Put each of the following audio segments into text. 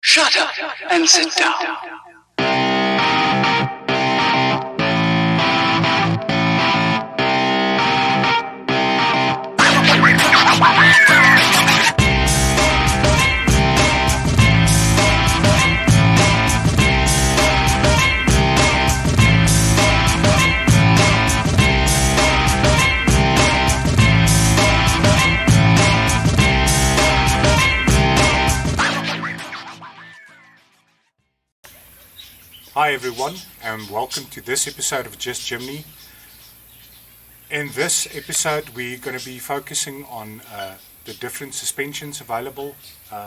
Shut up and sit down. Hi everyone, and welcome to this episode of Just Jimny. In this episode we're going to be focusing on the different suspensions available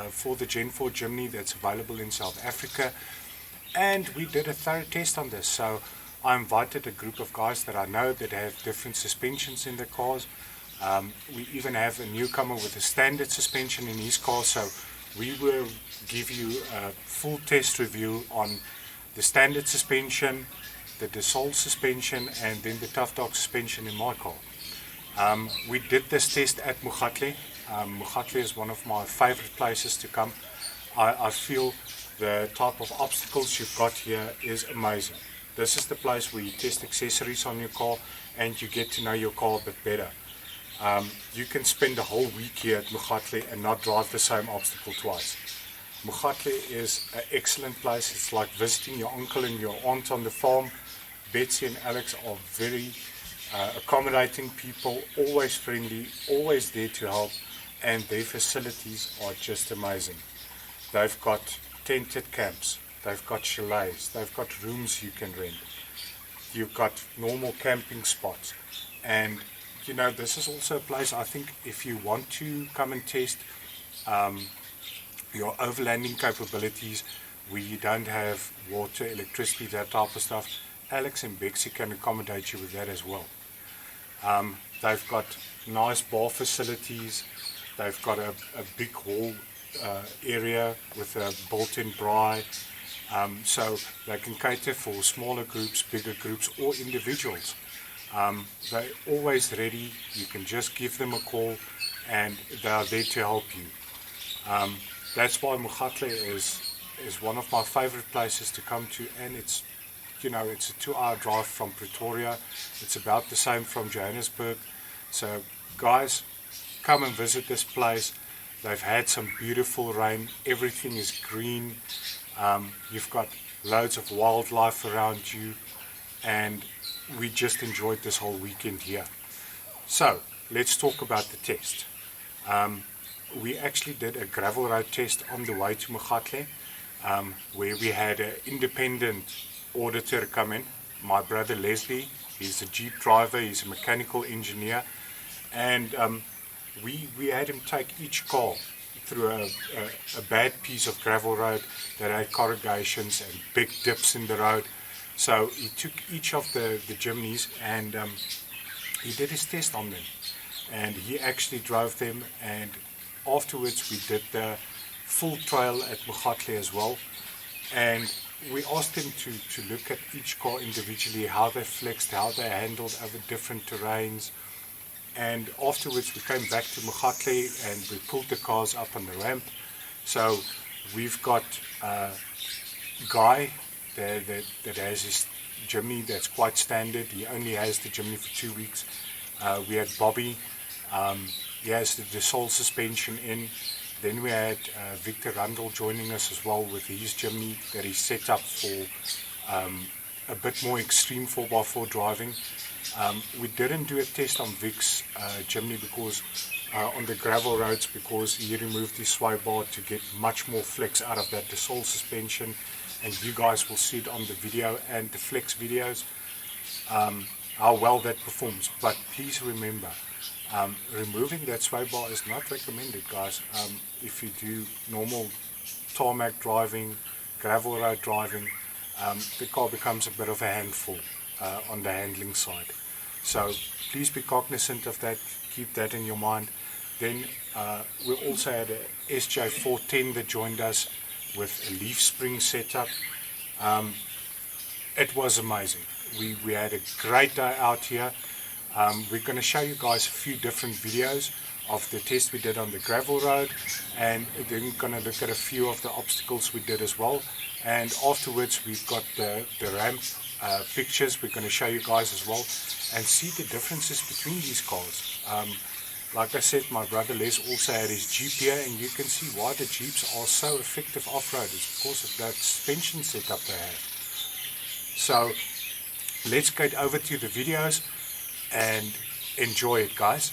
for the Gen 4 Jimny that's available in South Africa, and we did a thorough test on this. So I invited a group of guys that I know that have different suspensions in their cars. We even have a newcomer with a standard suspension in his car, so we will give you a full test review on the standard suspension, the Dassault suspension, and then the Tough Dog suspension in my car. We did this test at MOEGATLE. MOEGATLE is one of my favorite places to come. I feel the type of obstacles you've got here is amazing. This is the place where you test accessories on your car and you get to know your car a bit better. You can spend a whole week here at MOEGATLE and not drive the same obstacle twice. MOEGATLE is an excellent place. It's like visiting your uncle and your aunt on the farm. Betsy and Alex are very accommodating people, always friendly, always there to help, and their facilities are just amazing. They've got tented camps, they've got chalets, they've got rooms you can rent, you've got normal camping spots, and you know, this is also a place, I think, if you want to come and test your overlanding capabilities where you don't have water, electricity, that type of stuff, Alex and Betsy can accommodate you with that as well. They've got nice bar facilities, they've got a big hall area with a built-in braai, so they can cater for smaller groups, bigger groups, or individuals. They're always ready. You can just give them a call and they are there to help you. That's why MOEGATLE is one of my favorite places to come to, and it's, you know, it's a 2-hour drive from Pretoria. It's about the same from Johannesburg. So guys, come and visit this place. They've had some beautiful rain. Everything is green. You've got loads of wildlife around you, and we just enjoyed this whole weekend here. So let's talk about the test. We actually did a gravel road test on the way to MOEGATLE, where we had an independent auditor come in, my brother Leslie. He's a Jeep driver, he's a mechanical engineer, and we had him take each car through a bad piece of gravel road that had corrugations and big dips in the road. So he took each of the Jimnys and he did his test on them, and he actually drove them, and afterwards we did the full trail at MOEGATLE as well, and we asked him to look at each car individually, how they flexed, how they handled over different terrains. And afterwards we came back to MOEGATLE and we pulled the cars up on the ramp. So we've got Guy that has his Jimny that's quite standard. He only has the Jimny for 2 weeks. We had Bobby, he has the Dassault suspension in. Then we had Victor Rundle joining us as well with his Jimny that he set up for a bit more extreme 4x4 driving. We didn't do a test on Vic's Jimny because on the gravel roads, because he removed his sway bar to get much more flex out of that Dassault suspension, and you guys will see it on the video and the flex videos how well that performs. But please remember, removing that sway bar is not recommended, guys. If you do normal tarmac driving, gravel road driving, the car becomes a bit of a handful on the handling side. So please be cognizant of that, keep that in your mind. Then we also had a SJ410 that joined us with a leaf spring setup. It was amazing. We had a great day out here. We're going to show you guys a few different videos of the test we did on the gravel road, and then going to look at a few of the obstacles we did as well. And afterwards we've got the ramp pictures we're going to show you guys as well, and see the differences between these cars. Like I said, my brother Les also had his Jeep here, and you can see why the Jeeps are so effective off-road. It's because of that suspension setup they have. So let's get over to the videos and enjoy it, guys.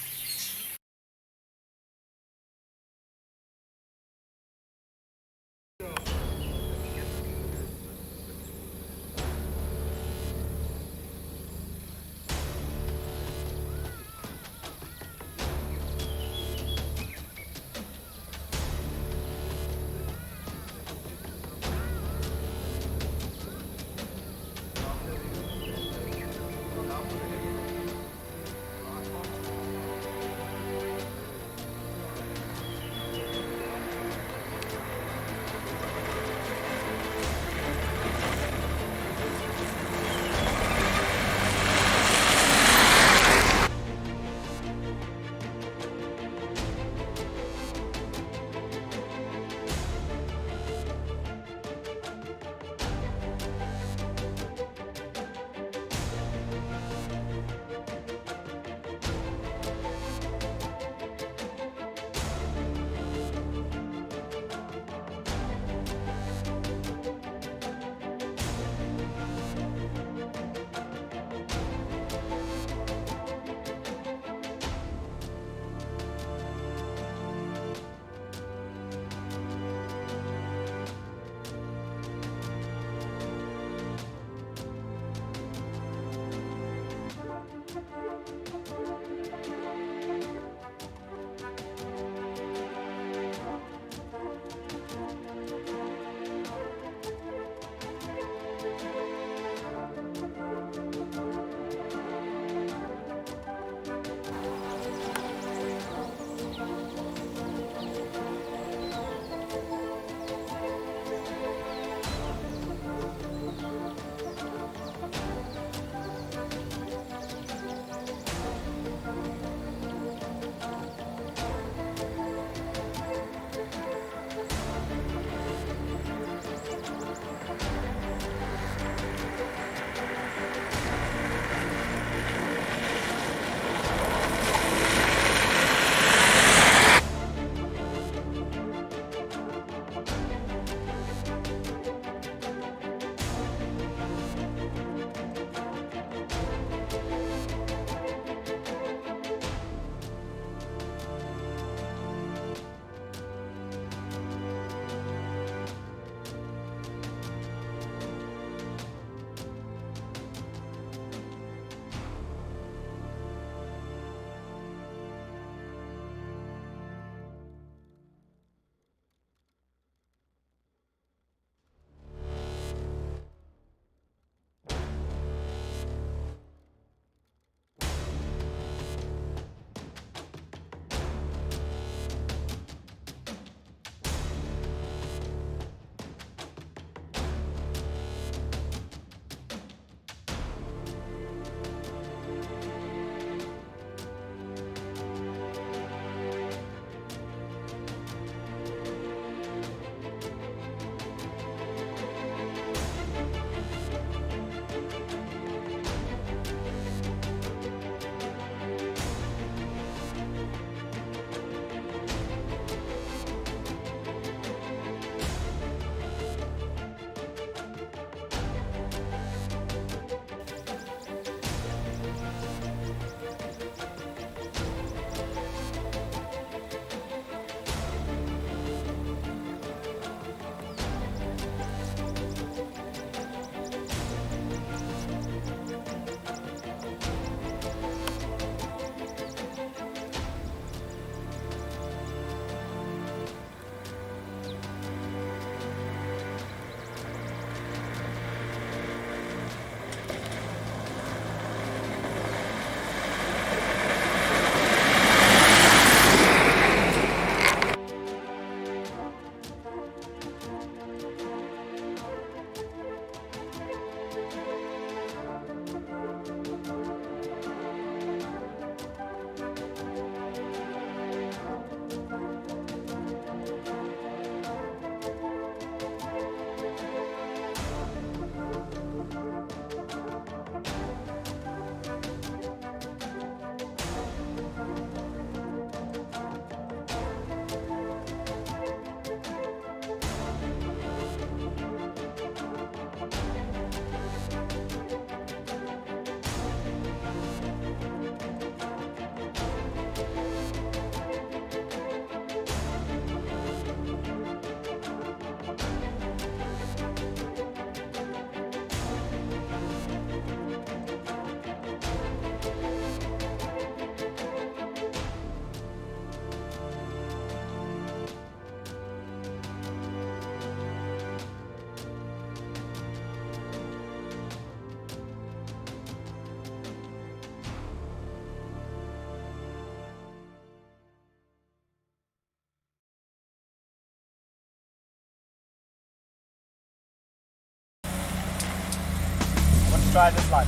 try this line.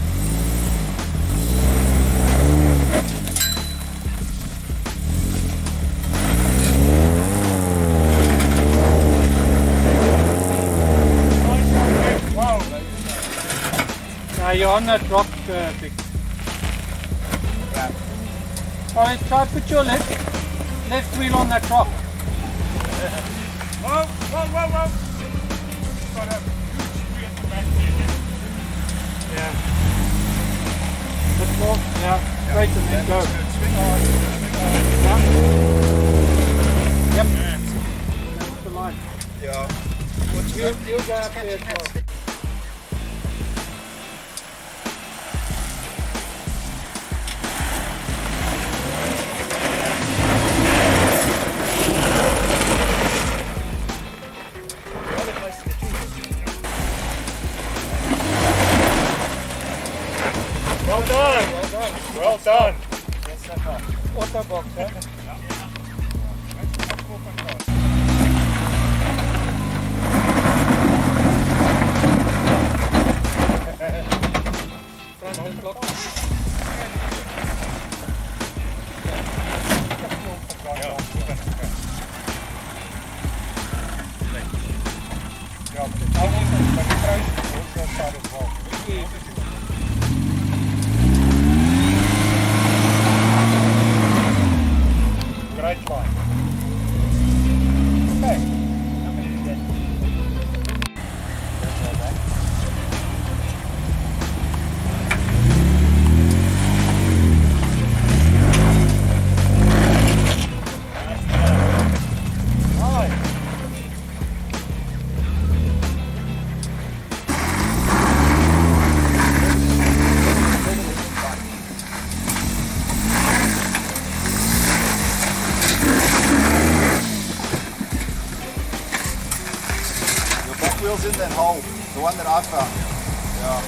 Now you're on that rock, Vic. Yeah. Alright, try put your left wheel on that rock. Whoa, whoa, whoa, whoa! Got a huge tree at the back there. Yeah. Bit more, yeah. Straight and then go. Swing hard. Yeah. Yep. That's the line. Yeah. You'll go up there as well. Well done. Well done. Well done. Yes, that's right. Auto box, eh? Front and block. Great line. Okay. Wheels in that hole, the one that I found. Yeah.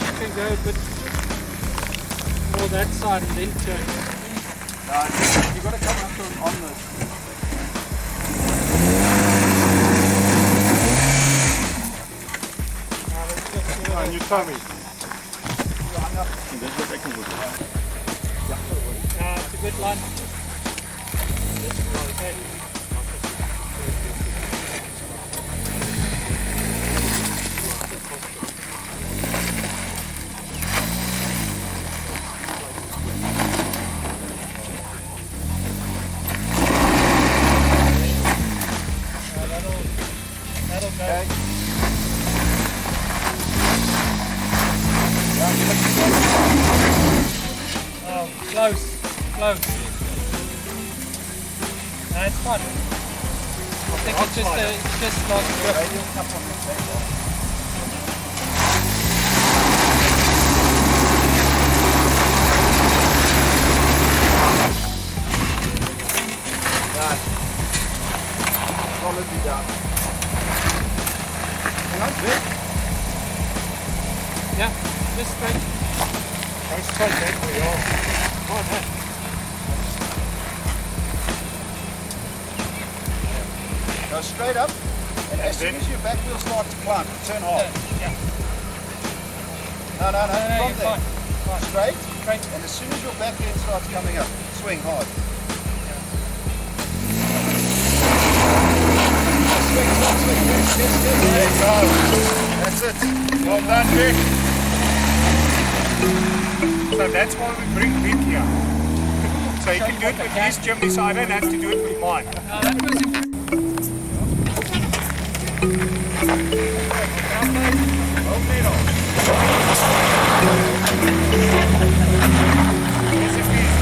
You can go a bit more that side and then turn. No, you've got to come up on this. On your tummy. It's a good line. Okay. That'll go. Okay. Oh, close. No, it's fun. I think it's just like grip. Solidly down. Hang on, Vic. Yeah, just straight. Go straight back where you are. Oh, no. Go straight up, and as soon as your back wheel starts to climb, turn hard. Yeah. No, No, from you're there. fine. Straight, Straight. and as soon as your back end starts coming up, swing hard. Swing. Yes. There you go. That's it. Well done, Vic. So that's why we bring Vic here. So you can do it with his Jimny, so I don't have to do it with mine. No, that was Well made on. Yes, it is.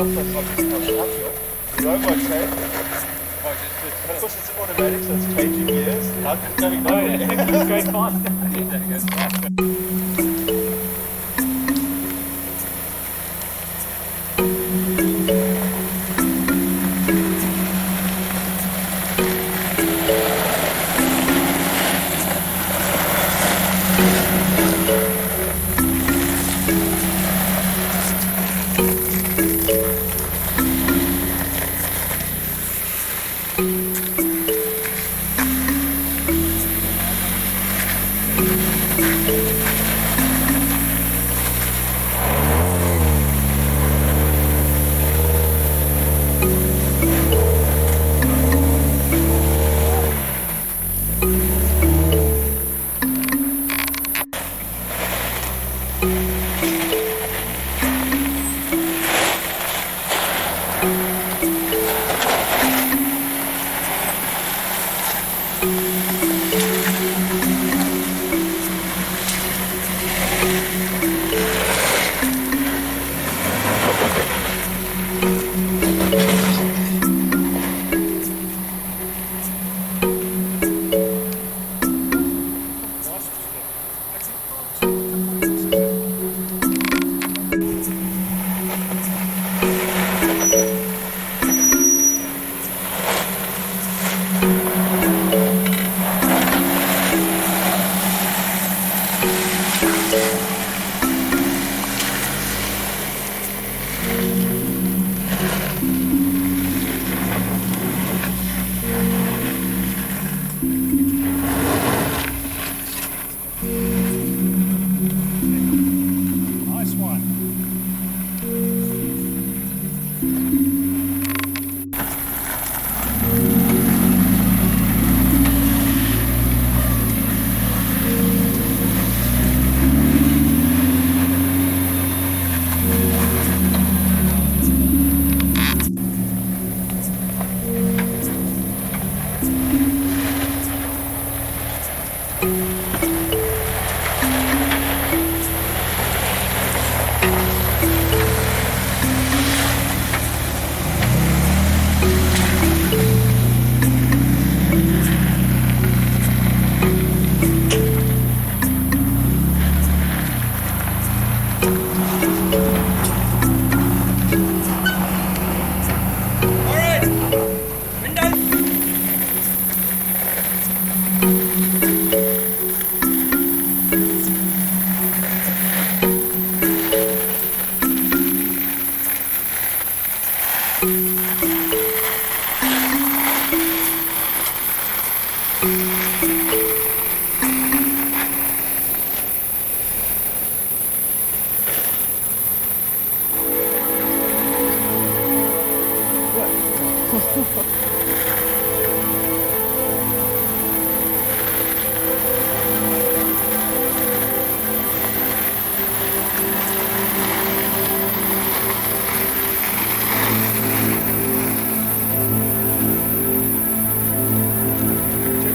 top of the uphill. The robot said, of course it's automatic, so it's changing gears. It's going nowhere. It's going fast.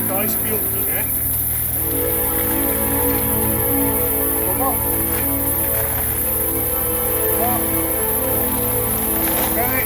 Daai speeltjie, hè? Kom op. Kom op. Okay.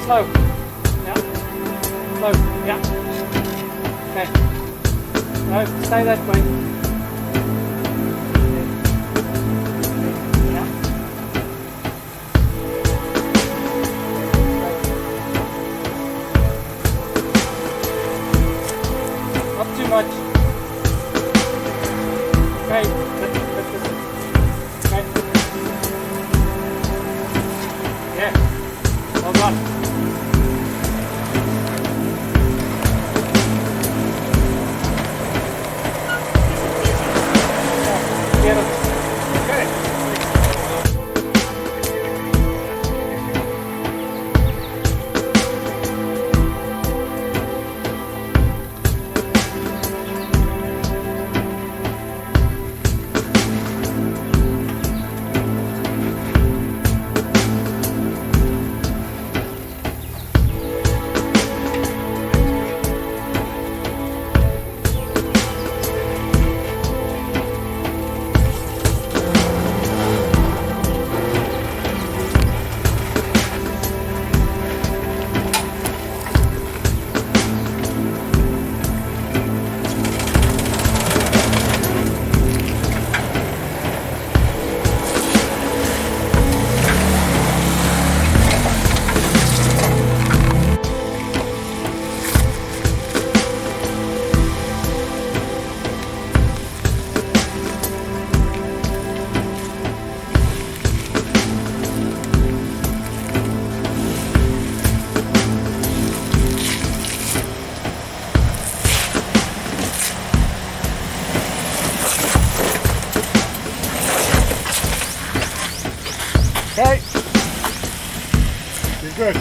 Slow. Yeah. Slow. Yeah. Okay. No, stay that way. Yeah. Not too much. Okay. Okay. Yeah. Well done. Get it. Okay. Okay. You're good.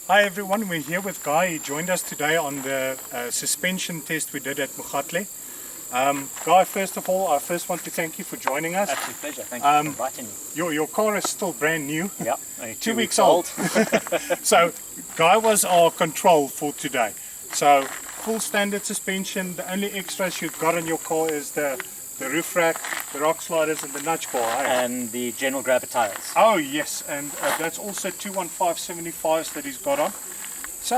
Hi everyone, we're here with Guy. He joined us today on the suspension test we did at MOEGATLE. Guy, first of all, I first want to thank you for joining us. Absolute pleasure. Thank you for inviting me. Your car is still brand new. Yeah, only 2 weeks old. So Guy was our control for today. So full standard suspension. The only extras you've got on your car is the roof rack, the rock sliders and the nudge bar. Hey? And the general grabber tires. Oh yes, and that's also 215/75s that he's got on. So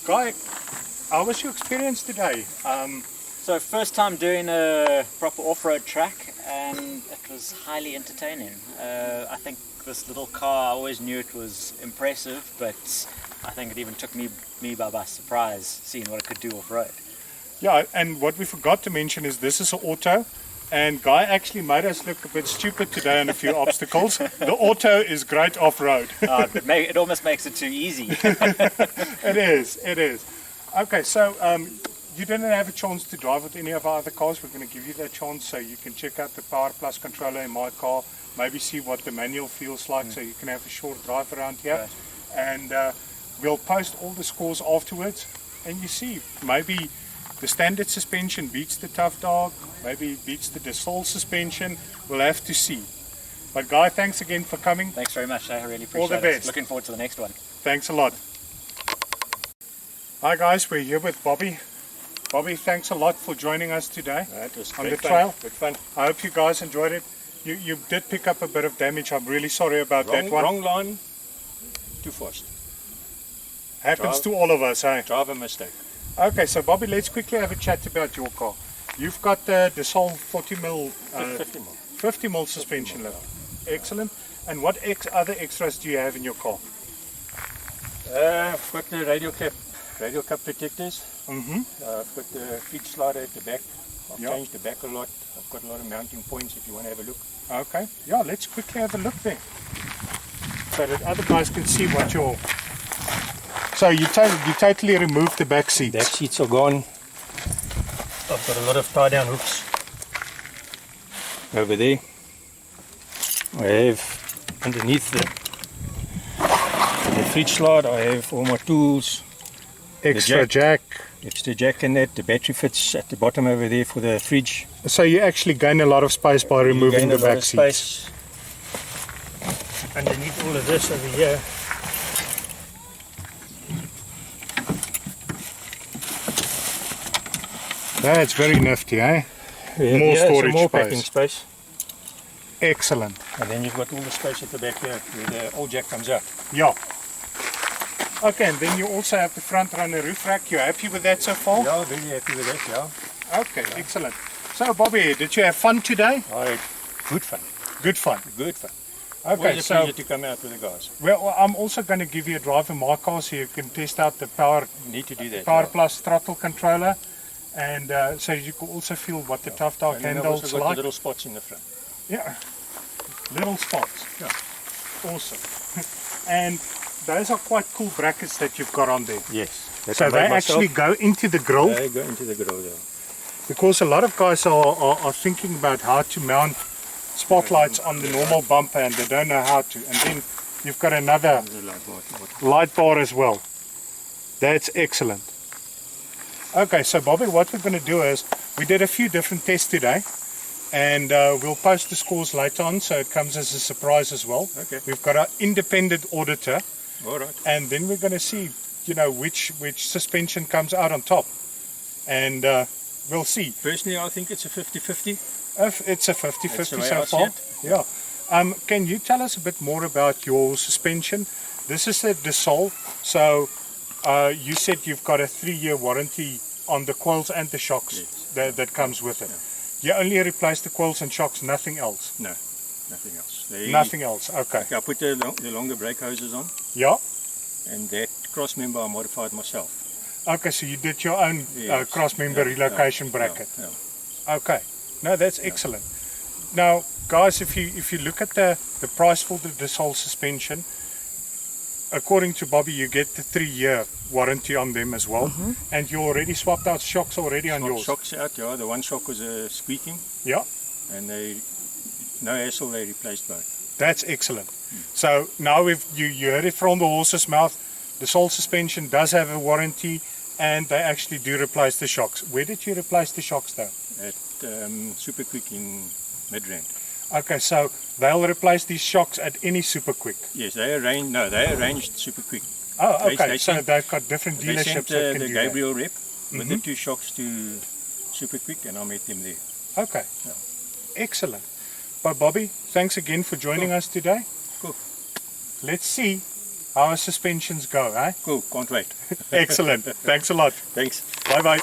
Guy, how was your experience today? So first time doing a proper off-road track, and it was highly entertaining. I think this little car, I always knew it was impressive, but I think it even took me by surprise seeing what it could do off-road. Yeah, and what we forgot to mention is this is an auto, and Guy actually made us look a bit stupid today on a few obstacles. The auto is great off-road. It almost makes it too easy. It is. Okay, so you didn't have a chance to drive with any of our other cars. We're going to give you that chance so you can check out the Power Plus controller in my car, maybe see what the manual feels like, so you can have a short drive around here. Right. And we'll post all the scores afterwards, and you see, maybe the standard suspension beats the Tough Dog, maybe it beats the Dassault suspension. We'll have to see. But Guy, thanks again for coming. Thanks very much. I really appreciate All the it. best. Looking forward to the next one. Thanks a lot. Hi guys, we're here with Bobby. Bobby, thanks a lot for joining us today It was on the great trail. Good fun. I hope you guys enjoyed it. You did pick up a bit of damage. I'm really sorry about that one. Wrong line, too fast. Happens to all of us, eh? Driver mistake. Okay, so Bobby, let's quickly have a chat about your car. You've got the Dassault 50 mil suspension lift. Excellent. And what other extras do you have in your car? I've got the radio cap protectors. Mm-hmm. I've got the feet slider at the back. I've Yeah. changed the back a lot. I've got a lot of mounting points if you want to have a look. Okay. Yeah, let's quickly have a look there, so that other guys can see what your. So you totally removed the back seats. Back seats are gone. I've got a lot of tie down hooks over there. I have underneath the fridge slide, I have all my tools. Extra jack. Extra jack in that. The battery fits at the bottom over there for the fridge. So you actually gain a lot of space by removing Gain a the lot back of seats. space. Underneath all of this over here, That's very nifty, eh? More some storage more space. packing space. Excellent. And then you've got all the space at the back here where the old jack comes out. Yeah. Okay, and then you also have the front runner roof rack. You're happy with that so far? Yeah, very happy with that, yeah. Okay, excellent. So Bobby, did you have fun today? Good fun. Good fun. Good fun. Okay, Always a so pleasure to come out with the guys. well, I'm also going to give you a drive in my car so you can test out the Power You need to do that. Plus throttle controller, and so you can also feel what the Tough Dog And then I've handles also got the like. little spots in the front. Yeah, little spots. Yeah, awesome. And those are quite cool brackets that you've got on there. Yes. So they actually go into the grill, They go into the grill, yeah. because a lot of guys are thinking about how to mount spotlights on the normal bumper and they don't know how to. And then you've got another light bar as well. That's excellent. Okay, so Bobby, what we're going to do is we did a few different tests today, and we'll post the scores later on, so it comes as a surprise as well. Okay. We've got our independent auditor, All right. and then we're going to see, you know, which suspension comes out on top, and we'll see. Personally, I think it's a 50-50. It's a 50-50 That's the way so I see far. it. Yeah. Can you tell us a bit more about your suspension? This is a Dassault, so you said you've got a 3-year warranty on the coils and the shocks that comes with it. You only replace the coils and shocks, nothing else? No, nothing else. Nothing else, okay. I put the longer brake hoses on, Yeah? and that cross member I modified myself. Okay, so you did your own Yes. cross-member Yeah, relocation yeah, bracket. yeah. Okay, no, that's excellent. Now, guys, if you look at the price for the Dassault suspension, according to Bobby, you get the 3-year warranty on them as well, and you already swapped out shocks already on yours. Shocks out, yeah. The one shock was squeaking, Yeah, and no hassle, they replaced both. that's excellent. So now you heard it from the horse's mouth. The sole suspension does have a warranty, and they actually do replace the shocks. Where did you replace the shocks though? At Super Quick in Midrand. Okay, so they'll replace these shocks at any Super Quick. Yes, they arranged Super Quick. Oh, okay. They So sent- they've got different They dealerships sent that can the do Gabriel rep with the Mhm. 2 shocks to Super Quick, and I met them there. that. Okay. Yeah. Excellent. But Bobby, thanks again for joining us today. Cool. Let's see how our suspensions go, eh? Cool, can't wait. Excellent. Thanks a lot. Thanks. Bye bye.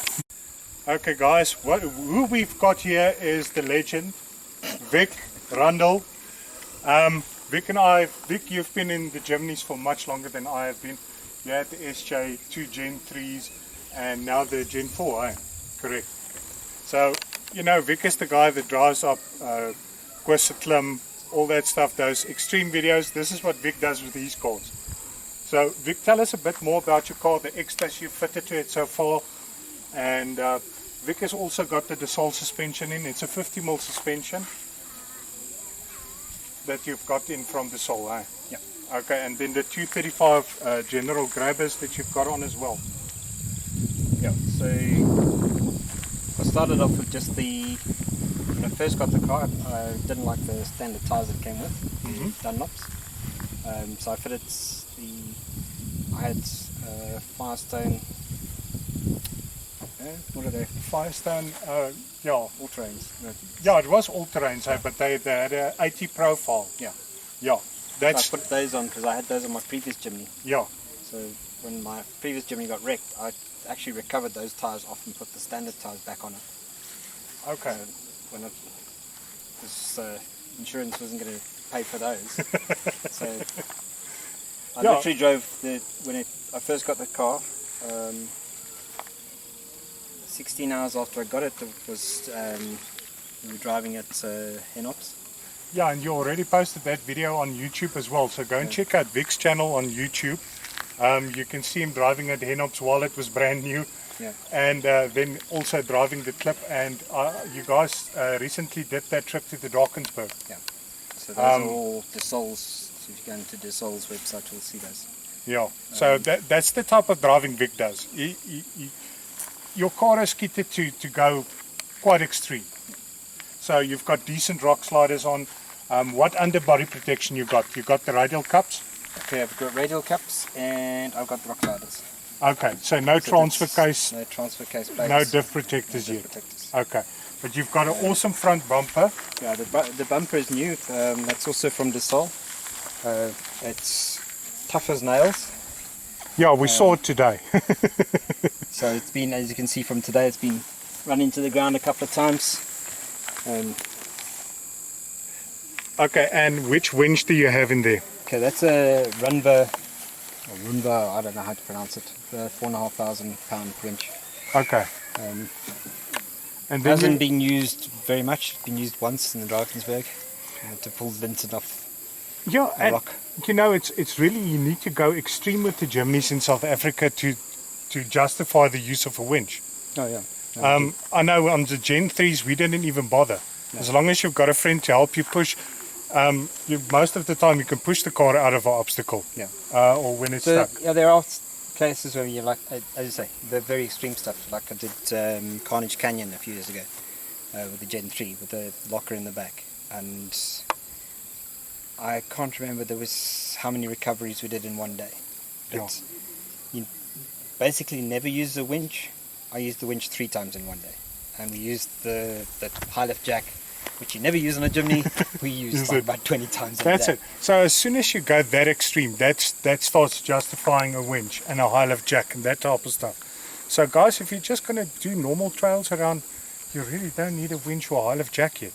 Okay, guys, who we've got here is the legend, Vic Rundle. Vic, you've been in the Jimnys for much longer than I have been. You had the SJ, 2 Gen 3s, and now the Gen 4, eh? Correct. So, you know, Vic is the guy that drives up Klim, all that stuff, those extreme videos. This is what Vic does with his cars. So, Vic, tell us a bit more about your car, the extras you've fitted to it so far. And Vic has also got the Dassault suspension in. It's a 50mm suspension that you've got in from Dassault, eh? Yeah. Okay, and then the 235 general grabbers that you've got on as well. Yeah, so I started off with just when I first got the car, I didn't like the standard tyres that came with, Dunlops. So I fitted I had Firestone, what are they? Firestone, yeah. All terrains. Yeah, it was all-terrains, eh, but they had a 80 profile. Yeah. Yeah, So I that's, put those on because I had those on my previous Jimny. yeah. So when my previous Jimny got wrecked, I actually recovered those tyres off and put the standard tyres back on it. Okay. When this insurance wasn't going to pay for those, so I Yeah. literally drove when I first got the car. 16 hours after I got it, we were driving at Henops. Yeah, and you already posted that video on YouTube as well, so go and check out Vic's channel on YouTube. You can see him driving at Henops while it was brand new. Yeah. And then also driving the Clip, and you guys recently did that trip to the Drakensberg. Yeah. So those are all Dassault's. So if you go into Dassault's website, you'll see those. Yeah, so that's the type of driving Vic does. Your car is kitted to go quite extreme. So you've got decent rock sliders on. What underbody protection you got? You got the radial cups? Okay, I've got radial caps and I've got rock sliders. Okay, so no So transfer that's- case, No transfer case plates. no diff protectors no yet. diff protectors. Okay, but you've got an awesome front bumper. Yeah, the bumper is new. That's also from Dassault. It's tough as nails. Yeah, we saw it today. So it's been, as you can see from today, it's been run into the ground a couple of times. Okay, and which winch do you have in there? Okay, that's a Runva, I don't know how to pronounce it, 4,500 pound winch. Okay, Um, and then hasn't been used very much, it's been used once in the Drakensberg to pull Vincent off yeah, a and rock. you know, it's really, you need to go extreme with the Jimnys in South Africa to justify the use of a winch. Oh yeah. I know on the Gen 3s we didn't even bother. As long as you've got a friend to help you push, most of the time you can push the car out of an obstacle. Yeah. Or when it's So, stuck. yeah, there are cases where you like, as you say, the very extreme stuff. Like I did Carnage Canyon a few years ago with the Gen 3 with the locker in the back, and I can't remember there was how many recoveries we did in one day. But you basically never use the winch. I used the winch 3 times in one day, and we used the high lift jack, which you never use on a Jimny. We used Use like it. about 20 times in That's a day. it. So as soon as you go that extreme, that starts justifying a winch and a high lift jack and that type of stuff. So guys, if you're just going to do normal trails around, you really don't need a winch or a high lift jack yet.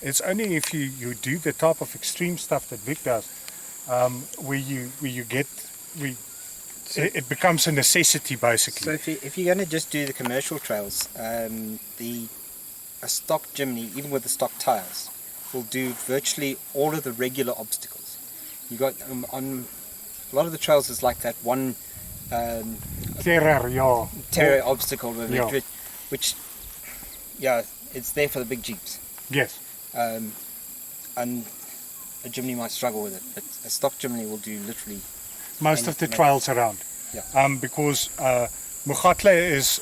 It's only if you do the type of extreme stuff that Vic does, it becomes a necessity basically. So if you're going to just do the commercial trails, a stock Jimny, even with the stock tyres, will do virtually all of the regular obstacles. You got on a lot of the trails is like that one Terror, yeah. terror obstacle Yeah. which it's there for the big jeeps, Yes. and a Jimny might struggle with it, but a stock Jimny will do literally Most of the trails around. Because MOEGATLE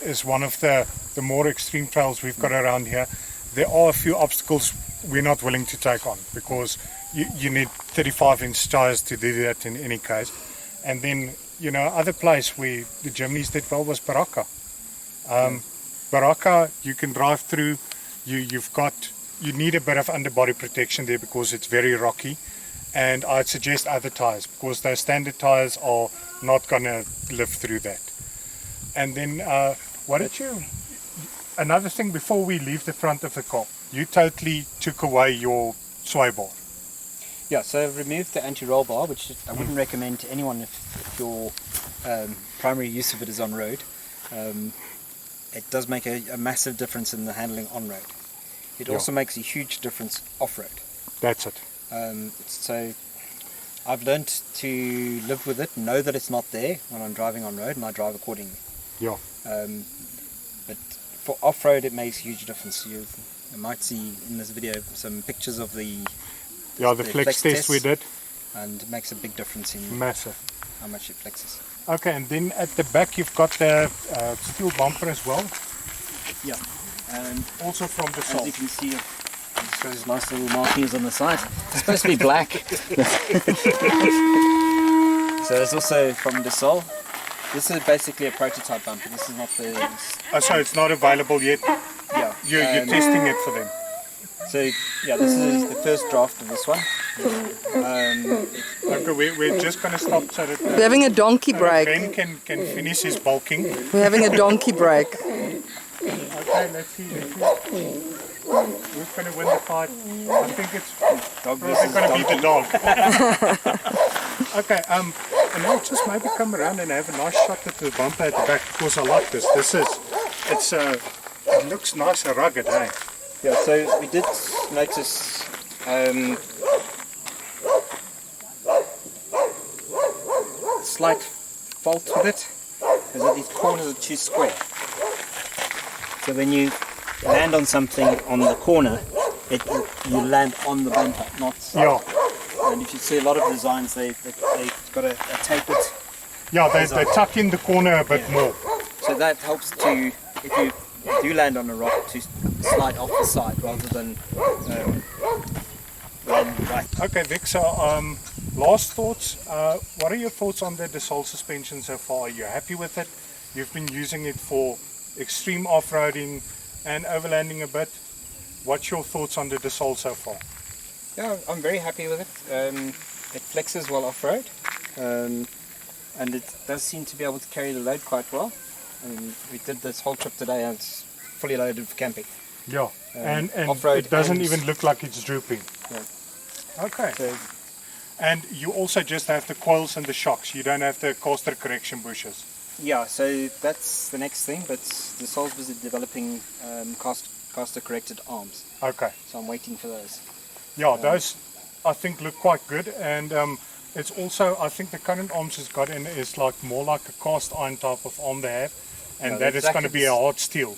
is one of the more extreme trails we've got around here. There are a few obstacles we're not willing to take on because you need 35-inch tires to do that in any case. And then, other place where the Jimnys did well was Baraka. Baraka, you can drive through, you need a bit of underbody protection there because it's very rocky. And I'd suggest other tires because those standard tires are not going to live through that. And then, another thing before we leave the front of the car, you totally took away your sway bar. Yeah, so I've removed the anti-roll bar, which I wouldn't recommend to anyone if your primary use of it is on road. It does make a massive difference in the handling on road. It also makes a huge difference off-road. That's it. So I've learned to live with it, know that it's not there when I'm driving on road, and I drive accordingly. Yeah. But for off-road it makes a huge difference. You might see in this video some pictures of the flex test we did. And it makes a big difference in massive how much it flexes. Okay, and then at the back you've got the steel bumper as well. Yeah. And also from the as you can see, those nice little markings on the side. It's supposed to be black. So it's also from the Sol. This is basically a prototype bumper. This is not the... so it's not available yet? Yeah. You're testing it for them? So yeah, this is the first draft of this one. Okay, we're just going to stop so that... We're having a donkey break. Ben can finish his bulking. We're having a donkey break. Okay, let's see. Who's going to win the fight? I think it's probably going to be the dog. Okay, and now just maybe come around and have a nice shot at the bumper at the back because I like this. It looks nice and rugged, eh? Yeah, so we did notice slight fault with it, is that these corners are too square. So when you land on something on the corner, you land on the bumper, not... Yeah. And if you see a lot of designs, they've got a tapered... Yeah, they tuck in the corner a bit more. So that helps to, if you do land on a rock, to slide off the side rather than land right. Okay, Vic, so last thoughts. What are your thoughts on the Dassault suspension so far? Are you happy with it? You've been using it for extreme off-roading and overlanding a bit. What's your thoughts on the Dassault so far? Yeah, I'm very happy with it. It flexes well off-road, and it does seem to be able to carry the load quite well. We did this whole trip today and it's fully loaded for camping. Yeah, and off-road it doesn't even look like it's drooping. Yeah. Okay. So, and you also just have the coils and the shocks. You don't have the caster correction bushes. yeah, so that's the next thing, but the Dassault's busy developing caster corrected arms. Okay. So I'm waiting for those. Yeah, those I think look quite good, and it's also, I think the current arms has got in is like more like a cast iron type of arm they have, and that is going to be a hard steel.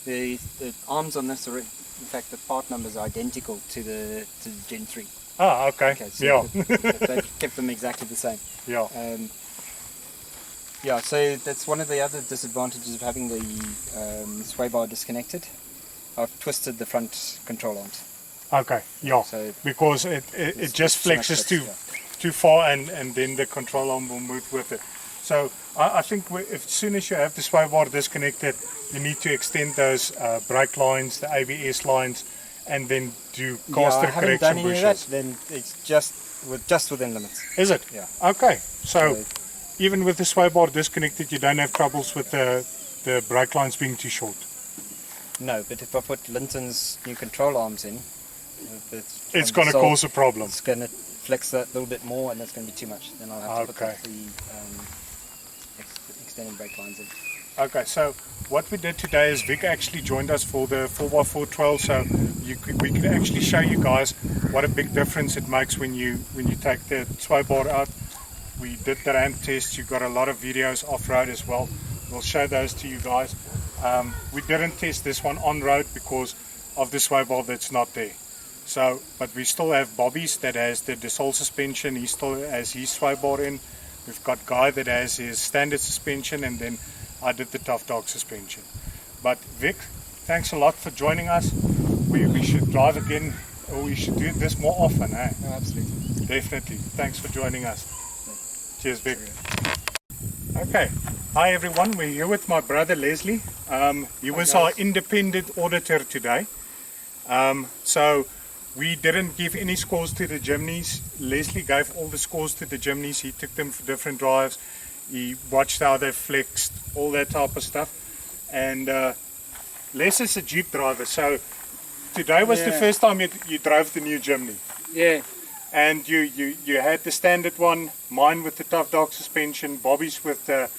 The arms on this are, in fact, the part numbers are identical to the Gen 3. Ah, okay. So yeah. they've kept them exactly the same. Yeah. Yeah, so that's one of the other disadvantages of having the sway bar disconnected. I've twisted the front control arms. Okay, yeah, So because it just flexes too far, and then the control arm will move with it. So I think as soon as you have the sway bar disconnected, you need to extend those brake lines, the ABS lines, and then do caster correction done any bushes. of that, then it's just within limits. Is it? Yeah. Okay, so even with the sway bar disconnected, you don't have troubles with the brake lines being too short. No, but if I put Linton's new control arms in, It's going to cause a problem. It's going to flex that a little bit more, and that's going to be too much. Then I'll have to put the extended brake lines in. Okay, so what we did today is Vic actually joined us for the 4x4 trail, so we could actually show you guys what a big difference it makes when you take the sway bar out. We did the ramp test. You got a lot of videos off-road as well. We'll show those to you guys. We didn't test this one on road because of the sway bar that's not there. So, but we still have Bobby's that has the Dassault suspension. He still has his sway bar in. We've got Guy that has his standard suspension, and then I did the Tough Dog suspension. But Vic, thanks a lot for joining us. We should drive again, or we should do this more often, eh? Absolutely. Definitely. Thanks for joining us. Cheers, Vic. Okay. Hi everyone. We're here with my brother Leslie. He was our independent auditor today. So we didn't give any scores to the Jimnys. Leslie gave all the scores to the Jimnys. He took them for different drives. He watched how they flexed, all that type of stuff. And Les is a Jeep driver, so today was the first time you drove the new Jimny. Yeah. And you had the standard one, mine with the Tough Dog suspension, Bobby's with the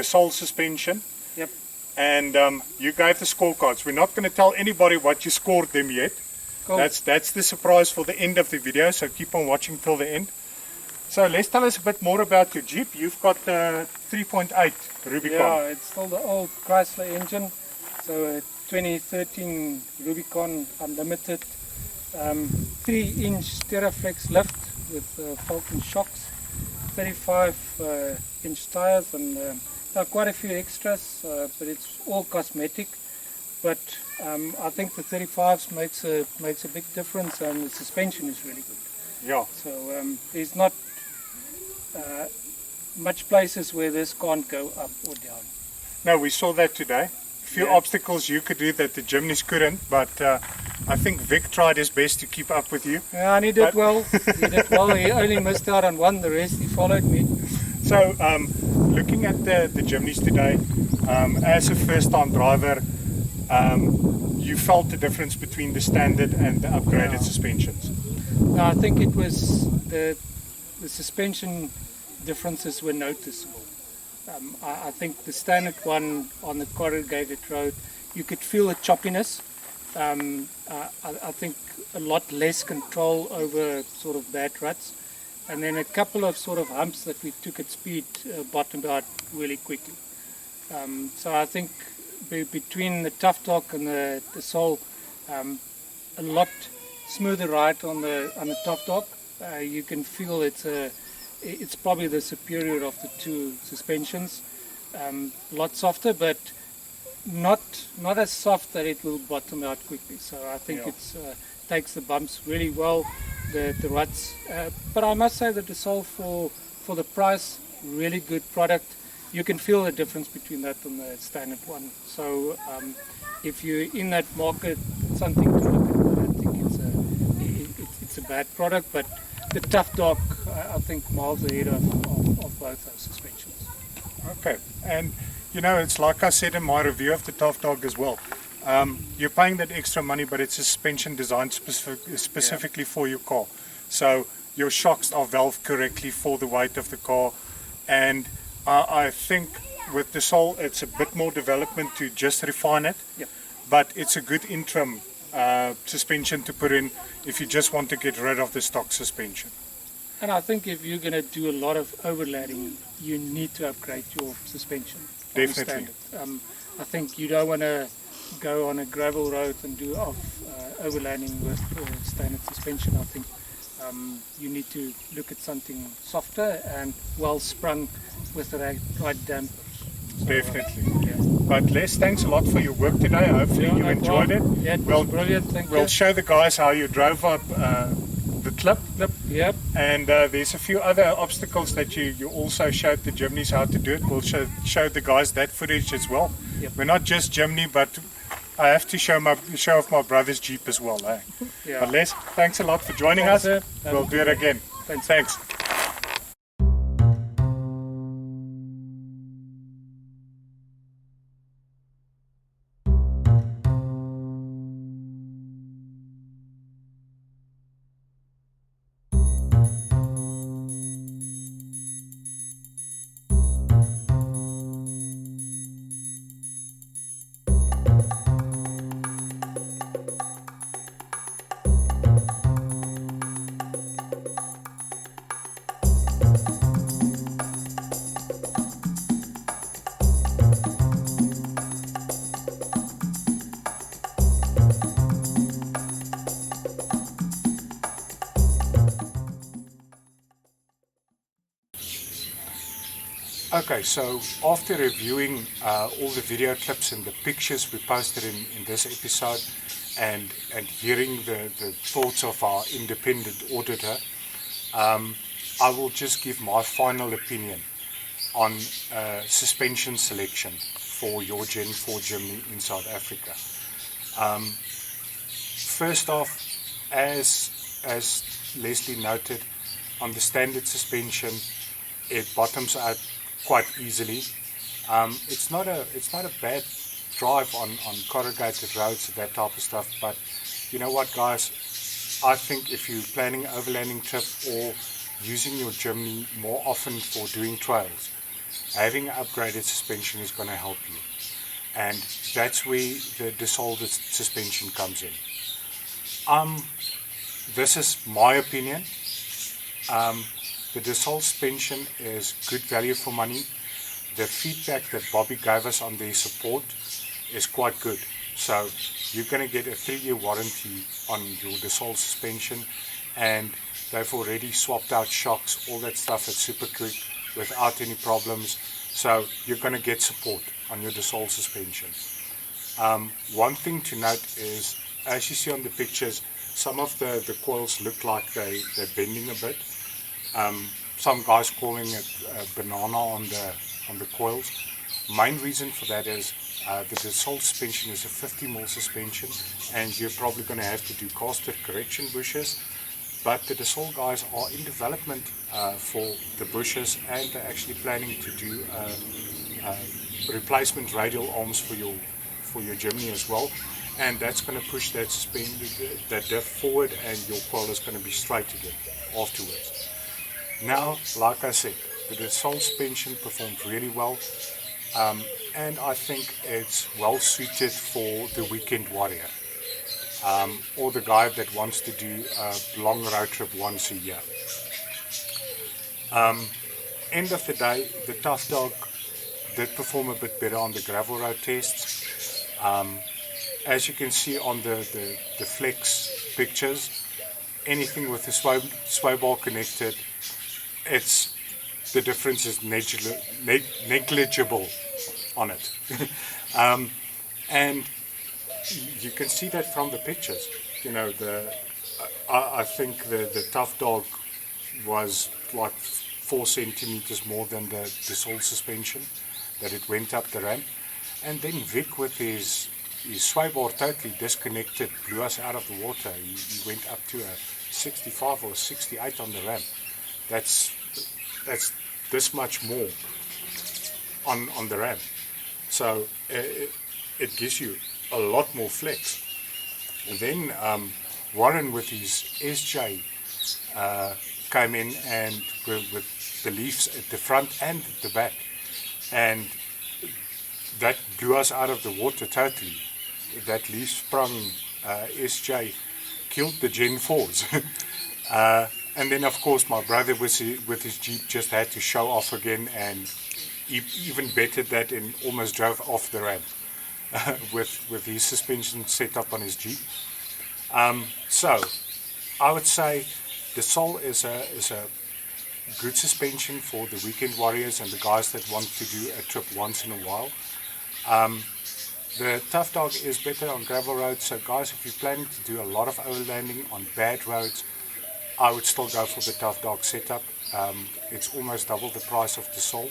Soul suspension. Yep. And you gave the scorecards. We're not going to tell anybody what you scored them yet. Cool. That's the surprise for the end of the video, so keep on watching till the end. So let's tell us a bit more about your Jeep. You've got the 3.8 Rubicon. Yeah, it's still the old Chrysler engine. So a 2013 Rubicon Unlimited, 3-inch Terraflex lift with Falcon shocks, 35-inch tires, and there are quite a few extras, but it's all cosmetic. But I think the 35s makes a big difference, and the suspension is really good. Yeah. So there's not much places where this can't go up or down. No, we saw that today. A few obstacles you could do that the Jimnys couldn't, but I think Vic tried his best to keep up with you. Yeah, and he did well. He did well. He only missed out on one. The rest he followed me. So, looking at the Jimnys today, as a first-time driver, you felt the difference between the standard and the upgraded suspensions. No, I think it was the suspension differences were noticeable. I think the standard one on the corrugated road, you could feel the choppiness. I think a lot less control over sort of bad ruts. And then a couple of sort of humps that we took at speed bottomed out really quickly. So I think between the Tough Dog and the Soul, a lot smoother ride on the Tough Dog. You can feel it's probably the superior of the two suspensions. A lot softer, but not as soft that it will bottom out quickly. So I think it takes the bumps really well, the ruts. But I must say that the Soul for the price, really good product. You can feel the difference between that and the standard one. So if you're in that market, something to look at. I don't think it's a bad product, but the Tough Dog, I think, miles ahead of both those suspensions. Okay, and you know, it's like I said in my review of the Tough Dog as well. You're paying that extra money, but it's a suspension designed specifically for your car. So your shocks are valved correctly for the weight of the car, and I think with the Soul, it's a bit more development to just refine it. Yeah. But it's a good interim suspension to put in if you just want to get rid of the stock suspension. And I think if you're going to do a lot of overlanding, you need to upgrade your suspension. Definitely. I think you don't want to go on a gravel road and do overlanding with standard suspension. I think you need to look at something softer and well sprung with the right dampers. So, Definitely. But Les, thanks a lot for your work today. Hopefully you enjoyed it. Yeah, it was brilliant. Thank you. We'll show the guys how you drove up the clip. Yep. And there's a few other obstacles that you also showed the Jimnys how to do it. We'll show the guys that footage as well. Yep. We're not just Jimny, but I have to show off my brother's Jeep as well. Eh? Yeah. But Les, thanks a lot for joining Thanks, us. sir. We'll do it again. Thanks. Okay, so after reviewing all the video clips and the pictures we posted in this episode, and hearing the thoughts of our independent auditor, I will just give my final opinion on suspension selection for your Gen 4 Jimny in South Africa. First off, as Leslie noted, on the standard suspension, it bottoms out quite easily. It's not a bad drive on corrugated roads, that type of stuff, but you know what, guys, I think if you're planning an overlanding trip or using your Jimny more often for doing trails, having an upgraded suspension is going to help you, and that's where the dissolved suspension comes in. This is my opinion. The dissolved suspension is good value for money. The feedback that Bobby gave us on their support is quite good. So you're going to get a 3-year warranty on your dissolved suspension, and they've already swapped out shocks, all that stuff at super quick without any problems. So you're going to get support on your dissolved suspension. One thing to note is, as you see on the pictures, some of the coils look like they're bending a bit. Some guys calling it a banana on the coils. Main reason for that is the dissolved suspension is a 50mm suspension, and you're probably going to have to do caster correction bushes. But the dissolved guys are in development for the bushes, and they're actually planning to do replacement radial arms for your Jimny as well, and that's going to push that diff forward, and your coil is going to be straight again afterwards. Now, like I said, the dissolved suspension performed really well, and I think it's well suited for the weekend warrior, or the guy that wants to do a long road trip once a year. End of the day, the Tough Dog did perform a bit better on the gravel road tests. As you can see on the flex pictures, anything with the sway bar connected, the difference is negligible on it. And you can see that from the pictures. You know, I think the Tough Dog was like 4 centimeters more than the dissolved suspension that it went up the ramp. And then Vic, with his sway bar totally disconnected, blew us out of the water. He went up to a 65 or 68 on the ramp. That's this much more on the ramp. So it gives you a lot more flex. And then Warren with his SJ came in, and with the leaves at the front and at the back, and that blew us out of the water totally. That leaf sprung SJ killed the Gen 4s. And then of course my brother with his Jeep just had to show off again, and he even bettered that and almost drove off the ramp with his suspension set up on his Jeep. So I would say the Sol is a good suspension for the weekend warriors and the guys that want to do a trip once in a while. The Tough Dog is better on gravel roads, so guys, if you're planning to do a lot of overlanding on bad roads, I would still go for the Tough Dog setup. It's almost double the price of the Sol,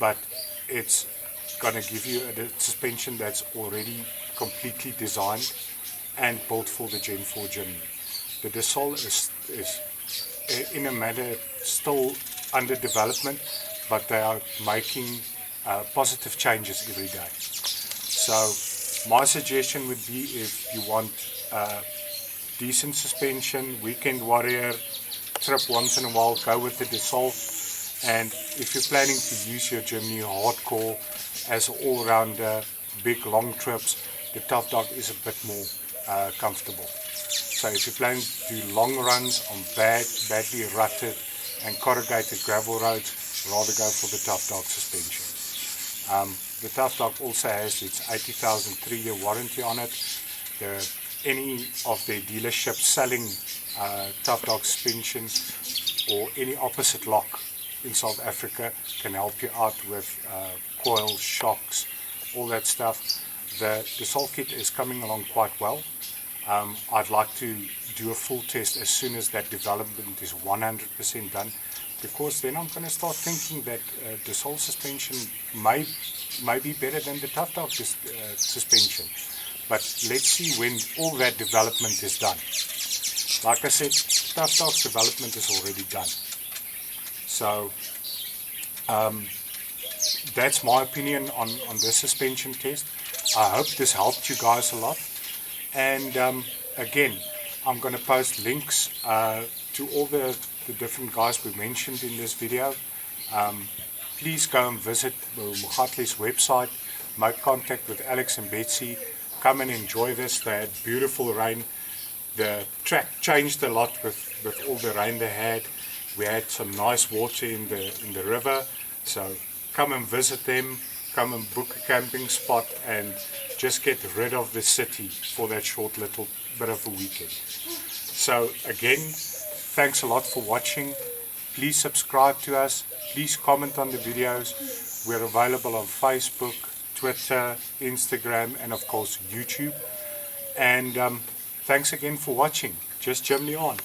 but it's going to give you a suspension that's already completely designed and built for the Gen 4 Jimny. The Desol is in a manner still under development, but they are making positive changes every day. So my suggestion would be, if you want decent suspension, weekend warrior, trip once in a while, go with the Desol. And if you're planning to use your Jimny hardcore as an all-rounder, big long trips, the Tough Dog is a bit more comfortable. So if you're planning to do long runs on badly rutted and corrugated gravel roads, rather go for the Tough Dog suspension. The Tough Dog also has its 80,000 3-year warranty on it. Any of the dealerships selling Tough Dog suspension or any opposite lock in South Africa can help you out with coils, shocks, all that stuff. The salt kit is coming along quite well. I'd like to do a full test as soon as that development is 100% done, because then I'm going to start thinking that the salt suspension may be better than the tough dog suspension. But let's see when all that development is done. Like I said, tough dog's development is already done. So that's my opinion on this suspension test. I hope this helped you guys a lot. And again, I'm going to post links to all the different guys we mentioned in this video. Please go and visit MOEGATLE's website, make contact with Alex and Betsy, come and enjoy this. They had beautiful rain. The track changed a lot with all the rain they had. We had some nice water in the river, so come and visit them, come and book a camping spot and just get rid of the city for that short little bit of a weekend. So again, thanks a lot for watching. Please subscribe to us, please comment on the videos. We're available on Facebook, Twitter, Instagram, and of course YouTube. And thanks again for watching. Just Jimny on.